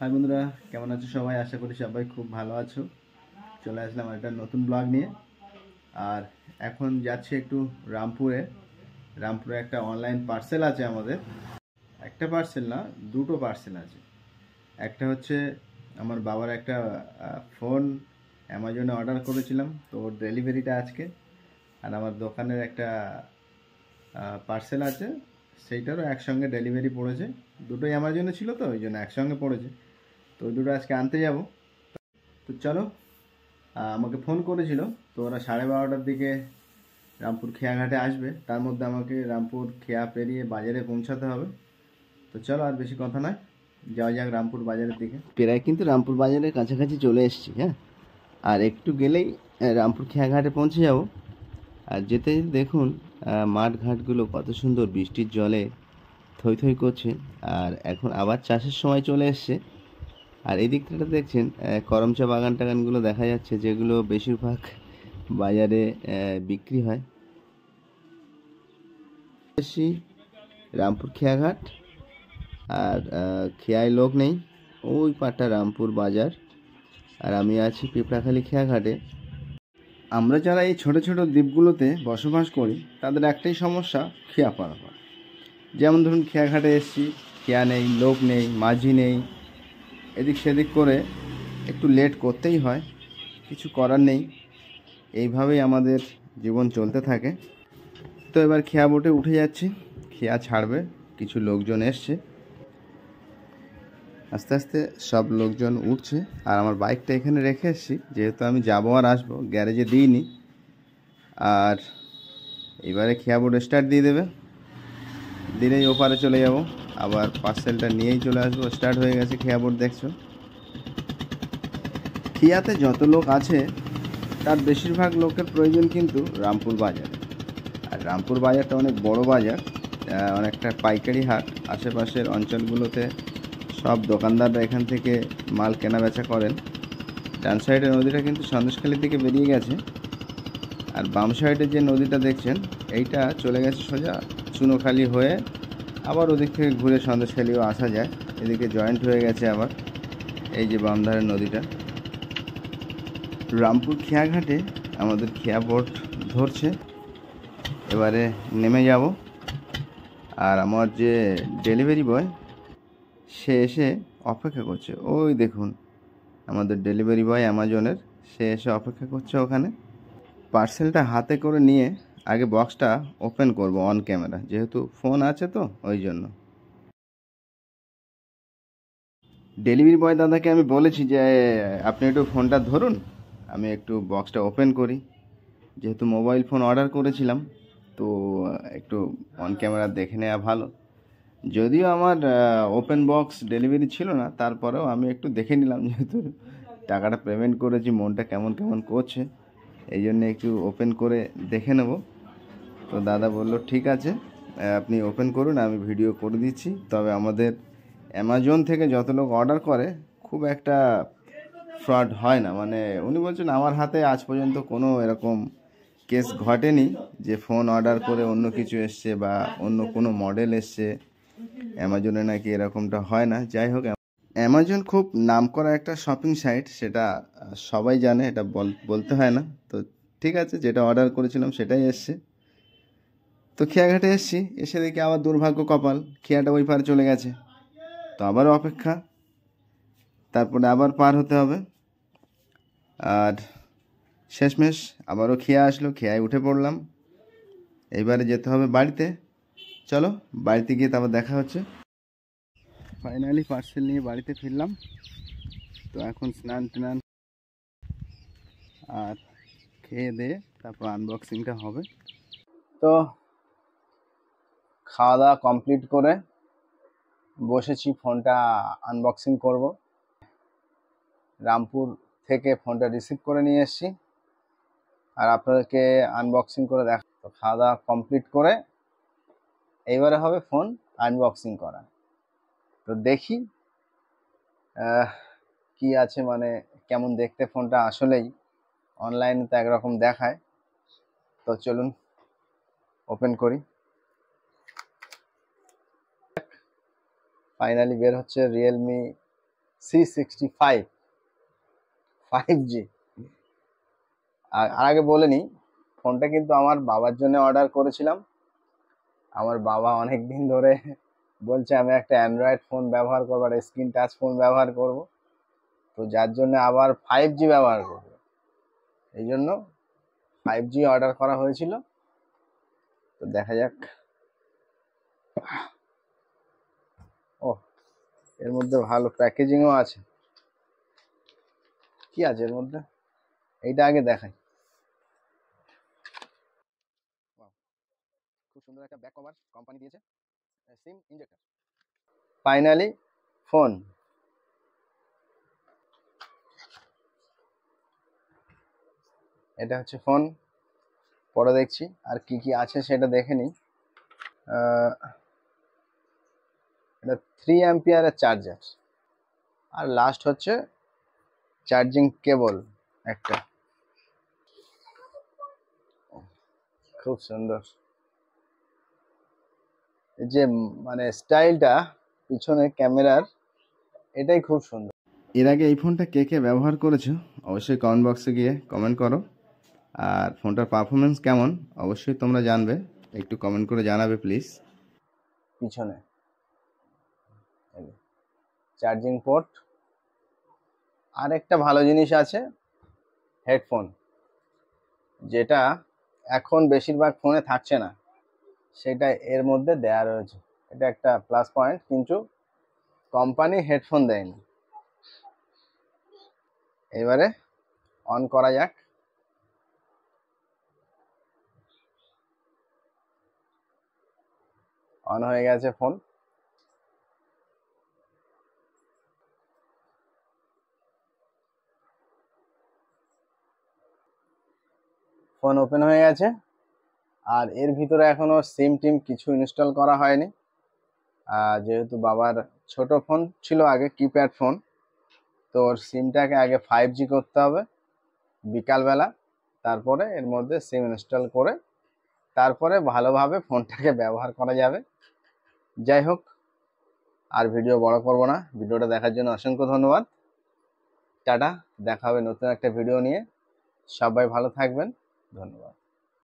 High বন্ধুরা, কেমন আছো সবাই? আশা করি সবাই খুব ভালো আছো। চলে আসলাম একটা নতুন ব্লগ নিয়ে। আর এখন যাচ্ছি একটু রামপুরে। রামপুরে একটা অনলাইন পার্সেল আছে আমাদের। একটা পার্সেল না, দুটো পার্সেল আছে। একটা হচ্ছে আমার বাবার একটা ফোন অ্যামাজনে অর্ডার করেছিলাম, তো ওর ডেলিভারিটা আজকে। আর আমার দোকানের একটা পার্সেল আছে, সেইটারও একসঙ্গে ডেলিভারি পড়েছে। দুটোই অ্যামাজনে ছিল, তো ওই জন্য একসঙ্গে পড়েছে। তো ওই দুটো আজকে আনতে যাব। তো চলো, আমাকে ফোন করেছিল। তো ওরা 12:30টার দিকে রামপুর খেয়াঘাটে আসবে। তার মধ্যে আমাকে রামপুর খেয়া পেরিয়ে বাজারে পৌঁছাতে হবে। তো চলো, আর বেশি কথা নয়, যাওয়া যাক রামপুর বাজারের দিকে। প্রায় কিন্তু রামপুর বাজারের কাছাকাছি চলে এসেছি। হ্যাঁ, আর একটু গেলেই রামপুর খেয়াঘাটে পৌঁছে যাব। আর যেতে যেতে দেখুন মাঠ ঘাটগুলো কত সুন্দর বৃষ্টির জলে থই থই করছে। আর এখন আবার চাষের সময় চলে এসছে। আর এই দিকটা দেখছেন করমচা বাগান টাগানগুলো দেখা যাচ্ছে, যেগুলো বেশিরভাগ বাজারে বিক্রি হয়। বেশি রামপুর খেয়াঘাট। আর খেয়ায় লোক নেই, ওই পাটটা রামপুর বাজার। আর আমি আছি পিঁপড়াখালি খেয়াঘাটে। আমরা যারা এই ছোট ছোট দ্বীপগুলোতে বসবাস করি, তাদের একটাই সমস্যা, খেয়া পারাপার। যেমন ধরুন, খেয়াঘাটে এসছি, খেয়া নেই, লোক নেই, মাঝি নেই, এদিক সেদিক করে একটু লেট করতেই হয়। কিছু করার নেই, এইভাবেই আমাদের জীবন চলতে থাকে। তো এবার খেয়া বোটে উঠে যাচ্ছি, খেয়া ছাড়বে। কিছু লোকজন এসছে, আস্তে আস্তে সব লোকজন উঠছে। আর আমার বাইকটা এখানে রেখে এসেছি, যেহেতু আমি যাবো আর আসবো, গ্যারেজে দিইনি। আর এবারে খেয়া বোট স্টার্ট দিয়ে দেবে, দিলেই ওপারে চলে যাব। আবার পার্সেলটা নিয়েই চলে আসবো। স্টার্ট হয়ে গেছে খেয়া বোট, দেখছো। খেয়াতে যত লোক আছে, তার বেশিরভাগ লোকের প্রয়োজন কিন্তু রামপুর বাজার। আর রামপুর বাজারটা অনেক বড় বাজার, অনেকটা পাইকারি হাট। আশেপাশের অঞ্চলগুলোতে সব দোকানদাররা এখান থেকে মাল কেনা বেচা করেন। ডান সাইডের নদীটা কিন্তু সন্দেশখালির দিকে বেরিয়ে গেছে। আর বাম সাইডে যে নদীটা দেখছেন, এইটা চলে গেছে সোজা চুনোখালি হয়ে। আবার ওদিক থেকে ঘুরে সন্দেশখালিও আসা যায়, এদিকে জয়েন্ট হয়ে গেছে আবার। এই যে বাম ধারের নদীটা। রামপুর খেয়াঘাটে আমাদের খেয়া বোট ধরছে, এবারে নেমে যাব। আর আমার যে ডেলিভারি বয়, সে এসে অপেক্ষা করছে। ওই দেখুন, আমাদের ডেলিভারি বয় অ্যামাজনের, সে এসে অপেক্ষা করছে ওখানে। পার্সেলটা হাতে করে নিয়ে আগে বক্সটা ওপেন করব অন ক্যামেরা, যেহেতু ফোন আছে তো ওই জন্য। ডেলিভারি বয় দাদাকে আমি বলেছি যে আপনি একটু ফোনটা ধরুন, আমি একটু বক্সটা ওপেন করি। যেহেতু মোবাইল ফোন অর্ডার করেছিলাম, তো একটু অন ক্যামেরা দেখে নেওয়া ভালো। যদিও আমার ওপেন বক্স ডেলিভারি ছিল না, তারপরেও আমি একটু দেখে নিলাম, যেহেতু টাকাটা পেমেন্ট করেছি, মনটা কেমন কেমন করছে, এই জন্য একটু ওপেন করে দেখে নেব। তো দাদা বলল ঠিক আছে, আপনি ওপেন করুন, আমি ভিডিও করে দিচ্ছি। তবে আমাদের অ্যামাজন থেকে যত লোক অর্ডার করে, খুব একটা ফ্রড হয় না। মানে উনি বলছেন আমার হাতে আজ পর্যন্ত কোনো এরকম কেস ঘটেনি যে ফোন অর্ডার করে অন্য কিছু এসছে বা অন্য কোনো মডেল এসছে। অ্যামাজনে নাকি এরকমটা হয় না। যাই হোক, অ্যামাজন খুব নামকরা একটা শপিং সাইট, সেটা সবাই জানে, এটা বলতে হয় না। তো ঠিক আছে, যেটা অর্ডার করেছিলাম সেটাই এসছে। তো খেয়াঘাটে এসছি, এসে দেখি আবার দুর্ভাগ্য কপাল, খেয়াটা ওই পারে চলে গেছে। তো আবারও অপেক্ষা, তারপরে আবার পার হতে হবে। আর শেষমেশ আবারও খেয়া আসলো, খেয়ায় উঠে পড়লাম। এইবারে যেতে হবে বাড়িতে। চলো, বাড়িতে গিয়ে তারপর দেখা হচ্ছে। ফাইনালি পার্সেল নিয়ে বাড়িতে ফিরলাম। তো এখন স্নান টান আর খেয়ে দিয়ে তারপর আনবক্সিংটা হবে। তো খাওয়া দাওয়া কমপ্লিট করে বসেছি, ফোনটা আনবক্সিং করব। রামপুর থেকে ফোনটা রিসিভ করে নিয়ে এসেছি, আর আপনাদেরকে আনবক্সিং করে দেখা। তো খাওয়া দাওয়া কমপ্লিট করে এইবারে হবে ফোন আনবক্সিং করা। তো দেখি কি আছে, মানে কেমন দেখতে ফোনটা। আসলেই অনলাইনে তো একরকম দেখায়। তো চলুন ওপেন করি। ফাইনালি বের হচ্ছে রিয়েলমি C65 5G। আর আগে বলে নিই, ফোনটা কিন্তু আমার বাবার জন্য অর্ডার করেছিলাম। আমার বাবা অনেক দিন ধরে বলছে আমি একটা অ্যান্ড্রয়েড ফোন ব্যবহার করবো, আর স্ক্রিন টাচ ফোন ব্যবহার করব, তো যার জন্য আবার 5G ব্যবহার করবো, এই জন্য 5G অর্ডার করা হয়েছিল। তো দেখা যাক। ও, এর মধ্যে ভালো প্যাকেজিংও আছে। কি আছে এর মধ্যে, এইটা আগে দেখাই। খুব সুন্দর একটা ব্যাক কভার কোম্পানি দিয়েছে, সিম ইনজেক্টর। Finally phone. এটা হচ্ছে ফোন, পরে দেখছি আর কি কি আছে সেটা দেখে নিই। এটা 3 অ্যাম্পিয়ারের চার্জার, আর লাস্ট হচ্ছে চার্জিং কেবল একটা। খুব সুন্দর এই যে মানে স্টাইলটা পিছনে ক্যামেরার, এটাই খুব সুন্দর। এর আগে এই ফোনটা কে কে ব্যবহার করেছো অবশ্যই কমেন্ট বক্সে গিয়ে কমেন্ট করো, আর ফোনটার পারফরমেন্স কেমন অবশ্যই তোমরা জানবে, একটু কমেন্ট করে জানাবে প্লিজ। পিছনে চার্জিং পোর্ট, আর একটা ভালো জিনিস আছে হেডফোন, যেটা এখন বেশিরভাগ ফোনে থাকছে না, সেটা এর মধ্যে দেয়া রয়েছে। এটা একটা প্লাস পয়েন্ট, কিন্তু কোম্পানি হেডফোন দেয়নি। এবারে অন করা যাক। অন হয়ে গেছে ফোন। ফোন ওপেন হয়ে গেছে, আর এর ভিতরে এখনো সিম টিম কিছু ইনস্টল করা হয়নি। যেহেতু বাবার ছোট ফোন ছিল আগে, কিপ্যাড ফোন, তো ওর সিমটাকে আগে 5G করতে হবে বিকালবেলা, তারপরে এর মধ্যে সিম ইনস্টল করে তারপরে ভালোভাবে ফোনটাকে ব্যবহার করা যাবে। যাই হোক, আর ভিডিও বড় করব না, ভিডিওটা দেখার জন্য অসংখ্য ধন্যবাদ। টাটা, দেখা হবে নতুন একটা ভিডিও নিয়ে। সবাই ভালো থাকবেন, ধন্যবাদ।